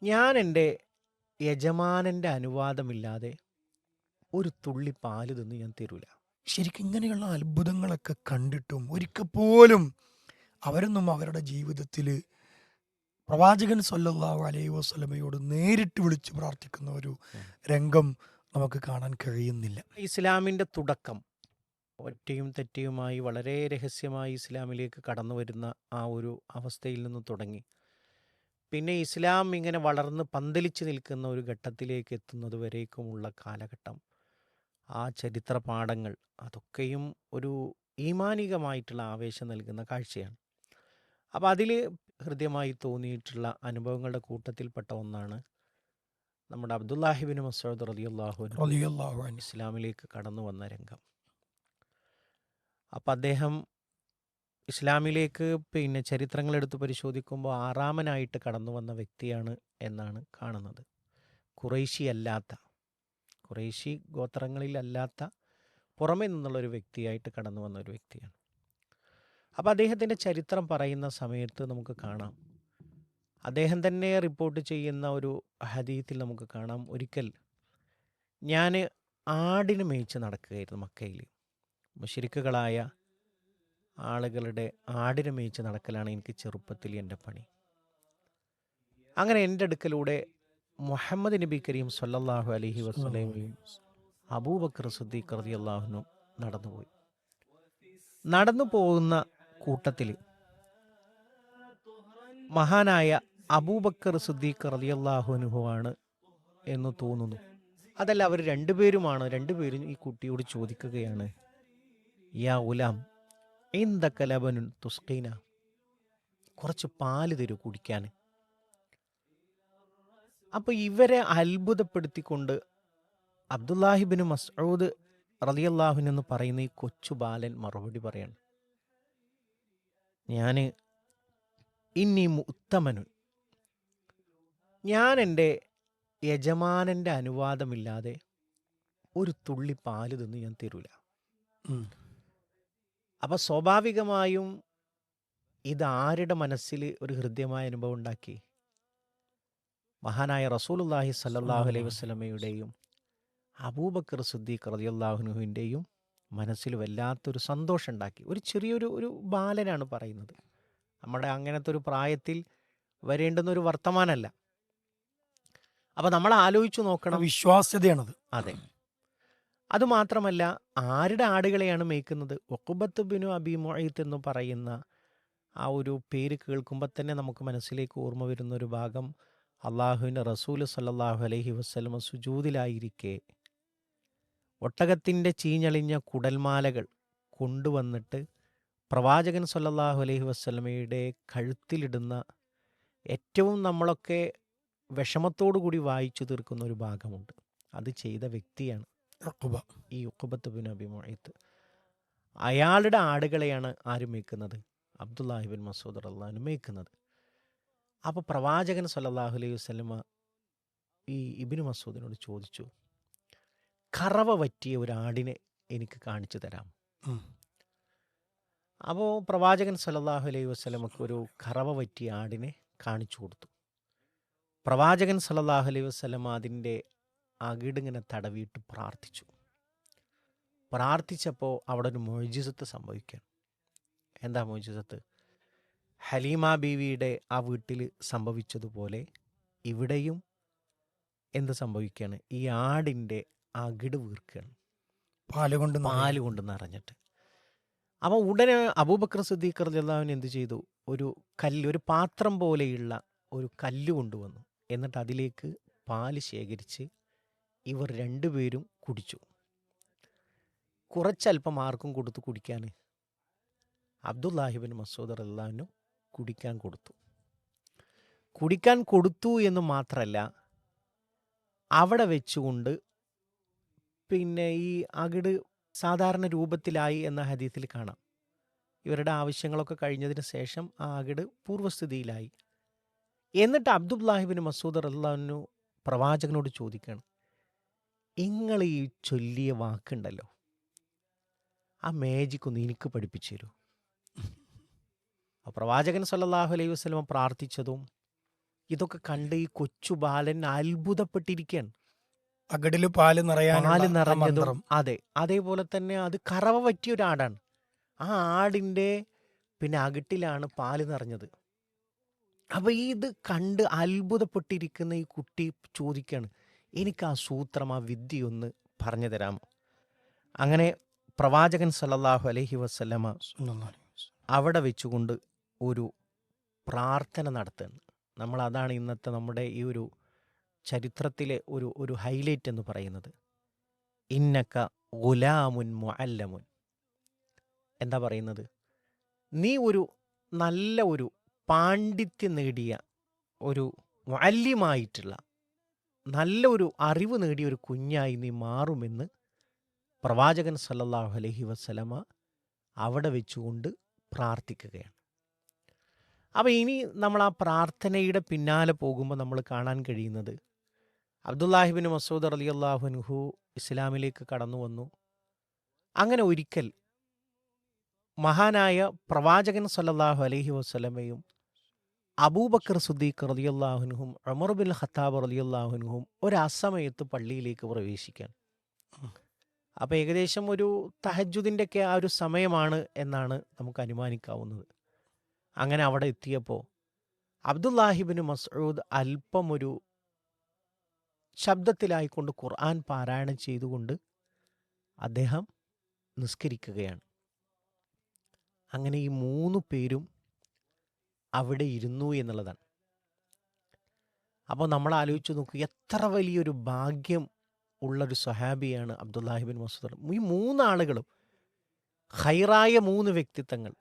ഞാൻ എൻ്റെ യജമാനൻ്റെ അനുവാദമില്ലാതെ ഒരു തുള്ളി പാല് തിന്ന് ഞാൻ തരൂല. ശരിക്കും ഇങ്ങനെയുള്ള അത്ഭുതങ്ങളൊക്കെ കണ്ടിട്ടും ഒരിക്കൽ പോലും അവരൊന്നും അവരുടെ ജീവിതത്തിൽ പ്രവാചകൻ സല്ലല്ലാഹു അലൈഹി വസല്ലമയോട് നേരിട്ട് വിളിച്ച് പ്രാർത്ഥിക്കുന്ന ഒരു ഉം. രംഗം നമുക്ക് കാണാൻ കഴിയുന്നില്ല. ഇസ്ലാമിൻ്റെ തുടക്കം ഒറ്റയും തെറ്റയുമായി വളരെ രഹസ്യമായി ഇസ്ലാമിലേക്ക് കടന്നു വരുന്ന ആ ഒരു അവസ്ഥയിൽ നിന്ന് തുടങ്ങി. പിന്നെ ഇസ്ലാം ഇങ്ങനെ വളർന്ന് പന്തലിച്ച് നിൽക്കുന്ന ഒരു ഘട്ടത്തിലേക്ക് എത്തുന്നത് വരേക്കുമുള്ള കാലഘട്ടം, ആ ചരിത്ര പാഠങ്ങൾ അതൊക്കെയും ഒരു ഈമാനികമായിട്ടുള്ള ആവേശം നൽകുന്ന കാഴ്ചയാണ്. അപ്പോൾ അതിൽ ഹൃദ്യമായി തോന്നിയിട്ടുള്ള അനുഭവങ്ങളുടെ കൂട്ടത്തിൽപ്പെട്ട ഒന്നാണ് നമ്മുടെ അബ്ദുല്ലാഹിബിൻ മസ്ഊദ് റളിയല്ലാഹു അൻഹു റളിയല്ലാഹു അൻഹു. ഇസ്ലാമിലേക്ക് കടന്നു വന്ന രംഗം. അപ്പം അദ്ദേഹം ഇസ്ലാമിലേക്ക് പിന്നെ ചരിത്രങ്ങളെടുത്ത് പരിശോധിക്കുമ്പോൾ ആറാമനായിട്ട് കടന്നു വന്ന വ്യക്തിയാണ് എന്നാണ് കാണുന്നത്. ഖുറൈശി ഗോത്രങ്ങളിലല്ലാത്ത പുറമെ നിന്നുള്ളൊരു വ്യക്തിയായിട്ട് കടന്നു വന്ന ഒരു വ്യക്തിയാണ്. അപ്പോൾ അദ്ദേഹത്തിൻ്റെ ചരിത്രം പറയുന്ന സമയത്ത് നമുക്ക് കാണാം, അദ്ദേഹം തന്നെ റിപ്പോർട്ട് ചെയ്യുന്ന ഒരു ഹദീത്തിൽ നമുക്ക് കാണാം, ഒരിക്കൽ ഞാൻ ആടിനെ മേയിച്ച് നടക്കുകയായിരുന്നു മക്കയിൽ. മുശ്രിക്കുകളായ ആളുകളുടെ ആടിനെ മേയിച്ച് നടക്കലാണ് എനിക്ക് ചെറുപ്പത്തിൽ എൻ്റെ പണി. അങ്ങനെ എൻ്റെ അടുക്കലൂടെ മുഹമ്മദ് നബി കരീം സല്ലല്ലാഹു അലൈഹി വസല്ലമയും അബൂബക്കർ സിദ്ദീഖ് റളിയല്ലാഹു നടന്നുപോയി. നടന്നു പോകുന്ന കൂട്ടത്തിൽ മഹാനായ അബൂബക്കർ സിദ്ദീഖ് റളിയല്ലാഹു അൻഹുവാണ് എന്ന് തോന്നുന്നു. അതല്ല, അവർ രണ്ടുപേരുമാണ്. രണ്ടുപേരും ഈ കുട്ടിയോട് ചോദിക്കുകയാണ്, യാ ഉലാം ഇന്ദക ലബനുൻ തുസ്ഖീന, കുറച്ച് പാല് തരൂ കുടിക്കാൻ. അപ്പോൾ ഇവരെ അത്ഭുതപ്പെടുത്തിക്കൊണ്ട് അബ്ദുല്ലാഹിബിൻ മസ്ഊദ് റളിയല്ലാഹു എന്ന് പറയുന്ന ഈ കൊച്ചു ബാലൻ മറുപടി പറയാണ്, ഞാൻ ഇന്നി മുത്തമനുൻ, ഞാൻ എൻ്റെ യജമാനൻ്റെ അനുവാദമില്ലാതെ ഒരു തുള്ളി പാല് തിന്ന് ഞാൻ തരൂല. ഉം. അപ്പം സ്വാഭാവികമായും ഇതാരുടെ മനസ്സിൽ ഒരു ഹൃദ്യമായ അനുഭവം ഉണ്ടാക്കി? മഹാനായ റസൂലുള്ളാഹി സ്വല്ലല്ലാഹു അലൈഹി വസല്ലമയുടെയും അബൂബക്കർ സിദ്ദീഖ് റളിയല്ലാഹുവിൻ്റെയും മനസ്സിൽ വല്ലാത്തൊരു സന്തോഷം ഉണ്ടാക്കി. ഒരു ചെറിയൊരു ഒരു ബാലനാണ് പറയുന്നത്. നമ്മുടെ അങ്ങനത്തെ ഒരു പ്രായത്തിൽ വരേണ്ടുന്ന ഒരു വർത്തമാനമല്ല. അപ്പം നമ്മൾ ആലോചിച്ചു നോക്കണം. വിശ്വാസ്യതയാണത്. അതെ. അതുമാത്രമല്ല, ആരുടെ ആടുകളെയാണ് മേയ്ക്കുന്നത്? ഉഖബത്ത് ബിനു അബി മുഅയ്ത്ത് എന്ന് പറയുന്ന ആ ഒരു പേര് കേൾക്കുമ്പോൾ തന്നെ നമുക്ക് മനസ്സിലേക്ക് ഓർമ്മ വരുന്ന ഒരു ഭാഗം, അള്ളാഹുവിൻ്റെ റസൂൽ സല്ലല്ലാഹു അലൈഹി വസല്ലമ സുജൂദിലായിരിക്കെ ഒട്ടകത്തിൻ്റെ ചീഞ്ഞളിഞ്ഞ കുടൽമാലകൾ കൊണ്ടുവന്നിട്ട് പ്രവാചകൻ സല്ലല്ലാഹു അലൈഹി വസല്ലമയുടെ കഴുത്തിലിടുന്ന ഏറ്റവും നമ്മളൊക്കെ വിഷമത്തോടു കൂടി വായിച്ചു തീർക്കുന്ന ഒരു ഭാഗമുണ്ട്. അത് ചെയ്ത വ്യക്തിയാണ് ഉഖബ. ഈ ഉഖബത്ത് ബിൻ അബി മുഅയ്ത്ത്. അയാളുടെ ആടുകളെയാണ് ആര് മേയ്ക്കുന്നത്? അബ്ദുല്ലാഹിബിൻ മസ്ഊദ് റളിയല്ലാഹു മേയ്ക്കുന്നത്. അപ്പോൾ പ്രവാചകൻ സല്ലല്ലാഹു അലൈഹി വസല്ലമ ഈ ഇബ്നു മസ്ഊദിനോട് ചോദിച്ചു, കറവ പറ്റിയ ഒരു ആടിനെ എനിക്ക് കാണിച്ചു തരാം. ഉം. അപ്പോൾ പ്രവാചകൻ സല്ലല്ലാഹു അലൈഹി വസല്ലമക്ക് ഒരു കറവ പറ്റിയ ആടിനെ കാണിച്ചു കൊടുത്തു. പ്രവാചകൻ സല്ലല്ലാഹു അലൈഹി വസല്ലമ അതിൻ്റെ അകിടിങ്ങനെ തടവിയിട്ട് പ്രാർത്ഥിച്ചു. പ്രാർത്ഥിച്ചപ്പോൾ അവിടെ ഒരു മുഅ്ജിസത്ത് സംഭവിക്കുകയാണ്. എന്താ മുഅ്ജിസത്ത്? ഹലീമ ബീവിയുടെ ആ വീട്ടിൽ സംഭവിച്ചതുപോലെ ഇവിടെയും എന്ത് സംഭവിക്കുകയാണ്? ഈ ആടിൻ്റെ അകിട് വീർക്കുകയാണ്, പാല് കൊണ്ട് പാല് കൊണ്ട് നിറഞ്ഞിട്ട്. അപ്പോൾ ഉടനെ അബൂബക്കർ സിദ്ദീഖ് റളിയല്ലാഹു അൻഹു എന്ത് ചെയ്തു? ഒരു പാത്രം പോലെയുള്ള ഒരു കല്ല് കൊണ്ടുവന്നു. എന്നിട്ട് അതിലേക്ക് പാല് ശേഖരിച്ച് ഇവർ രണ്ടുപേരും കുടിച്ചു. കുറച്ചല്പം ആർക്കും കൊടുത്തു കുടിക്കാൻ? അബ്ദുല്ലാഹിബിൻ മസ്ഊദ് റളിയല്ലാഹു അൻഹു കുടിക്കാൻ കൊടുത്തു. കുടിക്കാൻ കൊടുത്തു എന്ന് മാത്രമല്ല, അവിടെ വെച്ചുകൊണ്ട് പിന്നെ ഈ അകിട് സാധാരണ രൂപത്തിലായി എന്ന ഹദീസിൽ കാണാം. ഇവരുടെ ആവശ്യങ്ങളൊക്കെ കഴിഞ്ഞതിന് ശേഷം ആ അകിട് പൂർവ്വസ്ഥിതിയിലായി. എന്നിട്ട് അബ്ദുല്ലാഹിബിൻ മസ്ഊദ് റളിയല്ലാഹു അൻഹു പ്രവാചകനോട് ചോദിക്കുകയാണ്, നിങ്ങൾ ഈ ചൊല്ലിയ വാക്കുണ്ടല്ലോ, ആ മാജിക് ഒന്ന് എനിക്ക് പഠിപ്പിച്ചു തരൂ. പ്രവാചകൻ സല്ലല്ലാഹു അലൈഹി വസല്ലം പ്രാർത്ഥിച്ചതും ഇതൊക്കെ കണ്ട് ഈ കൊച്ചു ബാലൻ അത്ഭുതപ്പെട്ടിരിക്കുകയാണ്. അകടില് പാല് നിറയാനുള്ള പാല് ആ നിറഞ്ഞതും, മന്ത്രം. അതെ, അതേപോലെ തന്നെ അത് കറവ പറ്റിയ ഒരു ആടാണ്. ആ ആടിൻ്റെ പിന്നെ അകിട്ടിലാണ് പാല് നിറഞ്ഞത്. അപ്പൊ ഇത് കണ്ട് അത്ഭുതപ്പെട്ടിരിക്കുന്ന ഈ കുട്ടി ചോദിക്കാണ്, എനിക്ക് ആ സൂത്രം, ആ വിദ്യ ഒന്ന് പറഞ്ഞു തരാമോ? അങ്ങനെ പ്രവാചകൻ സല്ലല്ലാഹു അലൈഹി വസല്ലമ സ്വല്ലല്ലാഹു അലൈഹി വസല്ലം. അവിടെ വെച്ചുകൊണ്ട് ഒരു പ്രാർത്ഥന നടത്തുകയാണ്. അതാണ് ഇന്നത്തെ നമ്മുടെ ഈ ഒരു ചരിത്രത്തിലെ ഒരു ഹൈലൈറ്റ് എന്ന് പറയുന്നത്. ഇന്നക ഗുലാമുൻ മുഅല്ലമുൻ. എന്താ പറയുന്നത്? നീ ഒരു നല്ല ഒരു പാണ്ഡിത്യം നേടിയ ഒരു മുഅല്ലിമായിട്ടുള്ള നല്ല ഒരു അറിവ് നേടിയ ഒരു കുഞ്ഞായി നീ മാറുമെന്ന് പ്രവാചകൻ സല്ലല്ലാഹു അലൈഹി വസല്ലമ അവിടെ വെച്ചുകൊണ്ട് പ്രാർത്ഥിക്കുകയാണ്. അപ്പോൾ ഇനി നമ്മൾ ആ പ്രാർത്ഥനയുടെ പിന്നാലെ പോകുമ്പോൾ നമ്മൾ കാണാൻ കഴിയുന്നത്, അബ്ദുല്ലാഹിബിൻ മസൂദ് റളിയല്ലാഹു അൻഹു ഇസ്ലാമിലേക്ക് കടന്നു വന്നു. അങ്ങനെ ഒരിക്കൽ മഹാനായ പ്രവാചകൻ സല്ലല്ലാഹു അലൈഹി വസല്ലമയും അബൂബക്കർ സിദ്ദീഖ് റളിയല്ലാഹു അൻഹും ഉമർ ബിൻ ഖത്താബ് റളിയല്ലാഹു അൻഹും ഒരു അസമയത്ത് പള്ളിയിലേക്ക് പ്രവേശിക്കാൻ. അപ്പോൾ ഏകദേശം ഒരു തഹജ്ജുദിൻ്റെ ഒക്കെ ആ ഒരു സമയമാണ് എന്നാണ് നമുക്ക് അനുമാനിക്കാവുന്നത്. അങ്ങനെ അവിടെ എത്തിയപ്പോൾ അബ്ദുല്ലാഹിബിൻ മസ്ഊദ് അല്പം ഒരു ശബ്ദത്തിലായിക്കൊണ്ട് ഖുർആൻ പാരായണം ചെയ്തുകൊണ്ട് അദ്ദേഹം നിസ്കരിക്കുകയാണ്. അങ്ങനെ ഈ 3 പേരും അവിടെ ഇരുന്നു എന്നുള്ളതാണ്. അപ്പോൾ നമ്മൾ ആലോചിച്ച് നോക്കൂ, എത്ര വലിയൊരു ഭാഗ്യം ഉള്ളൊരു സ്വഹാബിയാണ് അബ്ദുല്ലാഹിബിൻ മസ്ഊദ്. ഈ 3 ആളുകളും ഖൈറായ 3 വ്യക്തിത്വങ്ങൾ.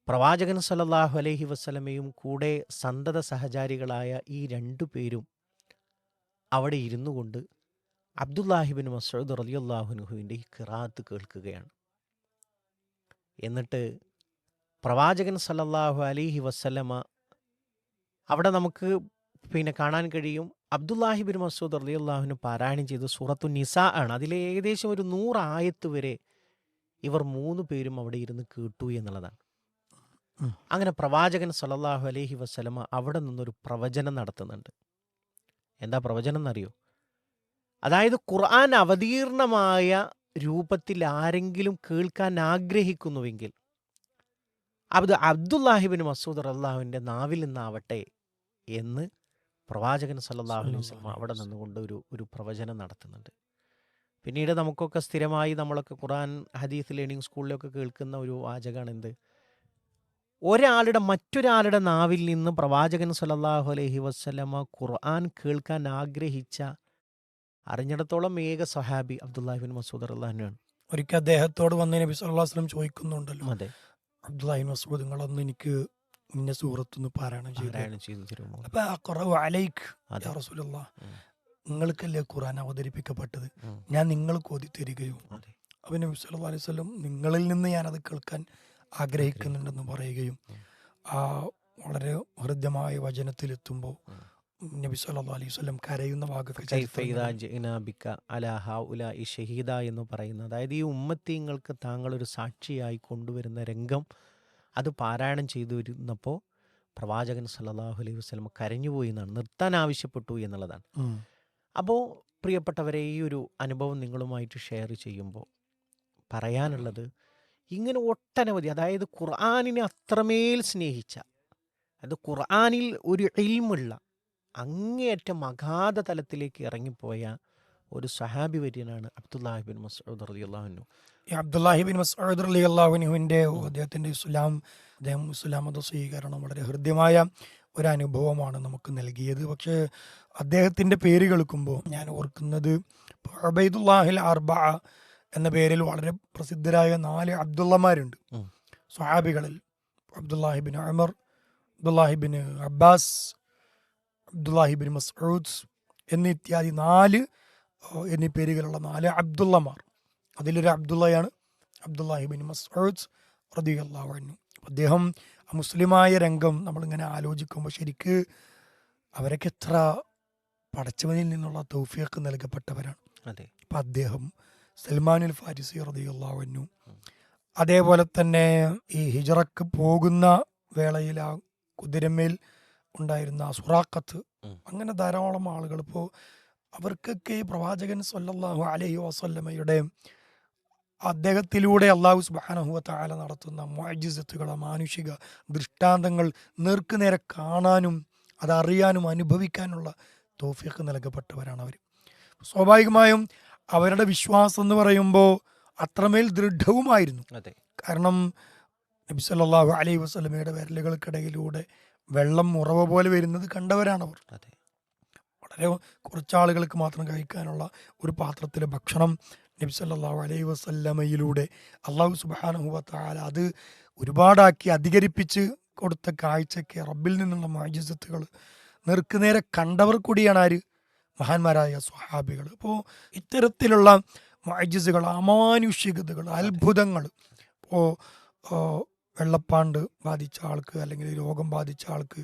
പ്രവാചകൻ സല്ലല്ലാഹു അലൈഹി വസല്ലമയും കൂടെ സന്തത സഹചാരികളായ ഈ 2 പേരും അവിടെ ഇരുന്നു കൊണ്ട് അബ്ദുല്ലാഹിബിൻ മസ്ഊദ് റളിയല്ലാഹു അൻഹുവിൻ്റെ ഈ ഖിറാഅത്ത് കേൾക്കുകയാണ്. എന്നിട്ട് പ്രവാചകൻ സല്ലല്ലാഹു അലൈഹി വസല്ലമ അവിടെ നമുക്ക് പിന്നെ കാണാൻ കഴിയും, അബ്ദുല്ലാഹിബിൻ മസ്ഊദ് റളിയല്ലാഹു അൻഹു പാരായണം ചെയ്ത സൂറത്തു നിസാ ആണ്. അതിലെ ഏകദേശം ഒരു 100 ആയത്ത് വരെ ഇവർ 3 പേരും അവിടെ ഇരുന്ന് കേട്ടു എന്നുള്ളതാണ്. അങ്ങനെ പ്രവാചകൻ സല്ലല്ലാഹു അലൈഹി വസല്ലമ അവിടെ നിന്നൊരു പ്രവചനം നടത്തുന്നുണ്ട്. എന്താ പ്രവചനം എന്നറിയോ? അതായത് ഖുർആൻ അവതീർണമായ രൂപത്തിൽ ആരെങ്കിലും കേൾക്കാൻ ആഗ്രഹിക്കുന്നുവെങ്കിൽ അത് അബ്ദുല്ലാഹിബിൻ മസ്ഊദ് റളിയല്ലാഹുവിൻ്റെ നാവിൽ നിന്നാവട്ടെ എന്ന് പ്രവാചകൻ സല്ലല്ലാഹു അലൈഹി വസല്ലം അവിടെ നിന്നുകൊണ്ട് ഒരു പ്രവചനം നടത്തുന്നുണ്ട്. പിന്നീട് നമുക്കൊക്കെ സ്ഥിരമായി നമ്മളൊക്കെ ഖുർആൻ ഹദീസ് ലേണിംഗ് സ്കൂളിലൊക്കെ കേൾക്കുന്ന ഒരു വാചകമാണ് എന്ത്? മറ്റൊരാളുടെ നാവിൽ നിന്ന് പ്രവാചകൻ സല്ലല്ലാഹു അലൈഹി വസല്ലമ ഖുർആൻ കേൾക്കാൻ ആഗ്രഹിച്ച അറിഞ്ഞിടത്തോളം ഏക സ്വഹാബി അബ്ദുല്ലാഹിബിൻ മസ്ഊദ് റളിയല്ലാഹു അൻഹു ആണ്. ഒരിക്കൽ അദ്ദേഹത്തോട് വന്ന് നബി സല്ലല്ലാഹു അലൈഹി വസല്ലം ചോദിക്കുന്നുണ്ടല്ലോ, അതെ, അബ്ദുല്ലാഹിബിൻ മസ്ഊദ് നിങ്ങളൊന്ന് എനിക്ക് ഇന്ന സൂറത്തൊന്ന് പാരായണം ചെയ്തു തരുമോ? അപ്പൊ അഖറഉ അലൈക് അതെ. യാ റസൂലല്ലാഹ്, ഉം. നിങ്ങൾക്കല്ലേ ഖുർആൻ അവതരിപ്പിക്കപ്പെട്ടത്, ഉം. ഞാൻ നിങ്ങൾക്ക് ഓതി തരികയോ? അതെ. അപ്പൊ നബി സല്ലല്ലാഹു അലൈഹി വസല്ലം നിങ്ങളിൽ നിന്ന് ഞാനത് കേൾക്കാൻ ആഗ്രഹിക്കുന്നുണ്ടെന്ന് പറയുകയും ഉം. ആ വളരെ ഹൃദ്യമായ വചനത്തിലെത്തുമ്പോൾ ഉം. നബി സല്ലല്ലാഹു അലൈഹി വസല്ലം കരയുന്ന ഭാഗമൊക്കെ കൈഫ ഇദാ ചരിത്രങ്ങളിൽ ജിഇനാ ബിക അലാ ഹൗലാഇ ഷഹീദ എന്ന് പറയുന്നത്, അതായത് ഈ ഉമ്മത്തിങ്ങൾക്ക് താങ്കളൊരു സാക്ഷിയായി കൊണ്ടുവരുന്ന രംഗം അത് പാരായണം ചെയ്തു വരുന്നപ്പോൾ പ്രവാചകൻ സല്ലല്ലാഹു അലൈഹി വസല്ലം കരഞ്ഞുപോയി എന്നാണ്, നിർത്താൻ ആവശ്യപ്പെട്ടു എന്നുള്ളതാണ്. ഉം. അപ്പോൾ പ്രിയപ്പെട്ടവരെ, ഈ ഒരു അനുഭവം നിങ്ങളുമായിട്ട് ഷെയർ ചെയ്യുമ്പോൾ പറയാനുള്ളത്, ഇങ്ങനെ ഒട്ടനവധി, അതായത് ഖുർആനിനെ അത്രമേൽ സ്നേഹിച്ച, അത് ഖുർആനിൽ ഒരു ഇൽമുള്ള അങ്ങേയറ്റം അഗാധ തലത്തിലേക്ക് ഇറങ്ങിപ്പോയ ഒരു സഹാബി വര്യനാണ് അബ്ദുല്ലാഹിബിൻ മസ്ഊദ് റളിയല്ലാഹു അൻഹു. ഈ അബ്ദുല്ലാഹിബിൻ മസ്ഊദ് റളിയല്ലാഹു അൻഹുവിന്റെ അദ്ദേഹത്തിന്റെ അദ്ദേഹം ഇസ്ലാം മത സ്വീകരണം വളരെ ഹൃദ്യമായ ഒരു അനുഭവമാണ് നമുക്ക് നൽകിയത്. പക്ഷേ അദ്ദേഹത്തിന്റെ പേര് കേൾക്കുമ്പോൾ ഞാൻ ഓർക്കുന്നത് ഉബൈദുല്ലാഹിൽ അർബഅ എന്ന പേരിൽ വളരെ പ്രസിദ്ധരായ 4 അബ്ദുള്ളമാരുണ്ട് സ്വഹാബികളിൽ. അബ്ദുല്ലാഹിബിൻ ഉമർ, അബ്ദുല്ലാഹിബിൻ അബ്ബാസ്, അബ്ദുല്ലാഹിബിൻ മസ്ഊദ് എന്നിത്യാദി 4 എന്നീ പേരുകളുള്ള 4 അബ്ദുള്ളമാർ. അതിലൊരു അബ്ദുള്ളയാണ് അബ്ദുല്ലാഹിബിൻ മസ്ഊദ് റളിയല്ലാഹു അൻഹു. അദ്ദേഹം മുസ്ലിമായ രംഗം നമ്മളിങ്ങനെ ആലോചിക്കുമ്പോൾ ശരിക്ക് അവരൊക്കെ എത്ര പടച്ചവനിൽ നിന്നുള്ള തൗഫീഖ് നൽകപ്പെട്ടവരാണ്. അതെ. അപ്പം അദ്ദേഹം സൽമാനുൽ ഫാരിസി റളിയല്ലാഹു അൻഹു, അതേപോലെ തന്നെ ഈ ഹിജ്റക്ക് പോകുന്ന വേളയിൽ ആ കുതിരമേൽ ഉണ്ടായിരുന്ന സുറാഖത്ത്, ഉം. അങ്ങനെ ധാരാളം ആളുകൾ. ഇപ്പോൾ അവർക്കൊക്കെ പ്രവാചകൻ സ്വല്ലല്ലാഹു അലൈഹി വസല്ലമയുടെ അദ്ദേഹത്തിലൂടെ അള്ളാഹു സുബ്ഹാനഹു വ തആല നടത്തുന്ന മുഅ്ജിസത്തുകൾ, മാനുഷിക ദൃഷ്ടാന്തങ്ങൾ നേർക്കുനേരെ കാണാനും അതറിയാനും അനുഭവിക്കാനുള്ള തൗഫീഖ് നൽകപ്പെട്ടവരാണ് അവർ. സ്വാഭാവികമായും അവരുടെ വിശ്വാസം എന്ന് പറയുമ്പോൾ അത്രമേൽ ദൃഢവുമായിരുന്നു. അതെ. കാരണം നബി സല്ലല്ലാഹു അലൈഹി വസല്ലമയുടെ വിരലുകൾക്കിടയിലൂടെ വെള്ളം ഉറവ പോലെ വരുന്നത് കണ്ടവരാണവർ. അതെ. വളരെ കുറച്ചാളുകൾക്ക് മാത്രം കഴിക്കാനുള്ള ഒരു പാത്രത്തിലെ ഭക്ഷണം നബി സല്ലല്ലാഹു അലൈഹി വസല്ലമയിലൂടെ അള്ളാഹു സുബ്ഹാനഹു വ തആല അത് ഒരുപാടാക്കി അധികരിപ്പിച്ച് കൊടുത്ത കാഴ്ചയ്ക്ക് റബ്ബിൽ നിന്നുള്ള മുഅ്ജിസത്തുകൾ നേർക്കുനേരെ കണ്ടവർ കൂടിയാണ് ആര്? മഹാന്മാരായ സ്വഹാബികൾ. അപ്പോൾ ഇത്തരത്തിലുള്ള മുഅ്ജിസുകൾ, അമാനുഷികതകൾ, അത്ഭുതങ്ങൾ, ഇപ്പോൾ വെള്ളപ്പാണ്ട് ബാധിച്ച ആൾക്ക്, അല്ലെങ്കിൽ രോഗം ബാധിച്ച ആൾക്ക്,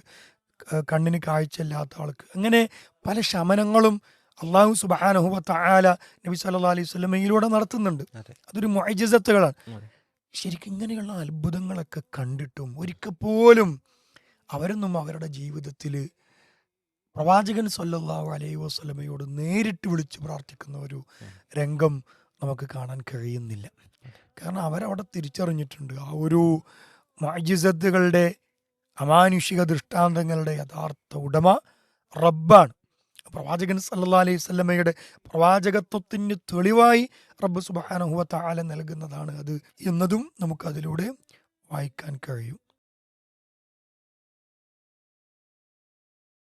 കണ്ണിന് കാഴ്ചയില്ലാത്ത ആൾക്ക്, അങ്ങനെ പല ശമനങ്ങളും അള്ളാഹു സുബ്ഹാനഹു വ തആല നബി സല്ലല്ലാഹു അലൈഹി വസല്ലമയിലൂടെ നടത്തുന്നുണ്ട്. അതെ. അതൊരു മുഅ്ജിസത്തുകളാണ്. അതെ. ശരിക്കും ഇങ്ങനെയുള്ള അത്ഭുതങ്ങളൊക്കെ കണ്ടിട്ടും ഒരിക്കൽ പോലും അവരൊന്നും അവരുടെ ജീവിതത്തിൽ പ്രവാചകൻ സ്വല്ലല്ലാഹു അലൈഹി വസല്ലമയോട് നേരിട്ട് വിളിച്ച് പ്രാർത്ഥിക്കുന്ന ഒരു രംഗം നമുക്ക് കാണാൻ കഴിയുന്നില്ല. കാരണം അവരവിടെ തിരിച്ചറിഞ്ഞിട്ടുണ്ട് ആ ഒരു മുഅ്ജിസത്തുകളുടെ, അമാനുഷിക ദൃഷ്ടാന്തങ്ങളുടെ യഥാർത്ഥ ഉടമ റബ്ബാണ്. പ്രവാചകൻ സല്ലല്ലാഹു അലൈഹി വസല്ലമയുടെ പ്രവാചകത്വത്തിന് തെളിവായി റബ്ബ് സുബ്ഹാനഹു വ തആല നൽകുന്നതാണ് അത് എന്നതും നമുക്ക് അതിലൂടെ വായിക്കാൻ കഴിയും.